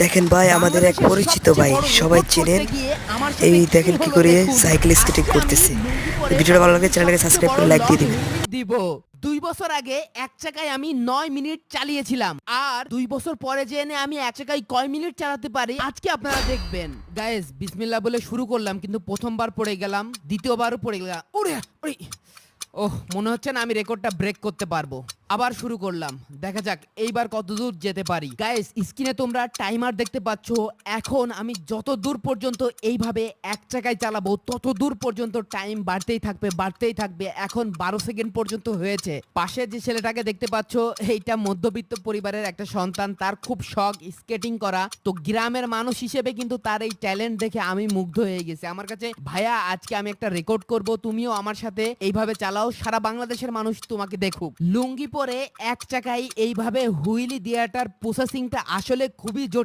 দেখেন ভাই, আমাদের এক পরিচিত ভাই, সবাই চেনেন। এই দেখেন কি করে সাইকেল স্কেটিং করতেছে। ভিডিওটা ভালো লাগে চ্যানেলটাকে সাবস্ক্রাইব করে লাইক দিয়ে দিবেন। দিব 2 বছর আগে এক চাকায় আমি 9 মিনিট চালিয়েছিলাম, আর 2 বছর পরে জেনে আমি এক চাকায় কয় মিনিট চালাতে পারি আজকে আপনারা দেখবেন। গাইস, বিসমিল্লাহ বলে শুরু করলাম, কিন্তু প্রথমবার পড়ে গেলাম, দ্বিতীয়বারও পড়ে গেলাম। ওরে ওরে, ওহ, মনে হচ্ছে না আমি রেকর্ডটা ব্রেক করতে পারবো। আবার শুরু করলাম, দেখা যাক এইবার কতদূর যেতে পারি। গাইস, স্ক্রিনে তোমরা টাইমার দেখতে পাচ্ছ। এখন আমি যত দূর পর্যন্ত এইভাবে এক চাকায় চালাবো তত দূর পর্যন্ত টাইম বাড়তেই থাকবে বাড়তেই থাকবে। এখন 12 সেকেন্ড পর্যন্ত হয়েছে। পাশে যে ছেলেটাকে দেখতে পাচ্ছ, এইটা মধ্যবিত্ত পরিবারের একটা সন্তান, তার খুব শখ স্কেটিং করা। তো গ্রামের মানুষ হিসেবে কিন্তু তার এই ট্যালেন্ট দেখে আমি মুগ্ধ হয়ে গেছি। আমার কাছে, ভাইয়া আজকে আমি একটা রেকর্ড করব, তুমিও আমার সাথে এইভাবে চালাও, সারা বাংলাদেশের মানুষ তোমাকে দেখুক। লুঙ্গি পরে এক চাকায় এইভাবে হুইলি দেওয়াটার প্রসেসিংটা আসলে খুবই জটিল।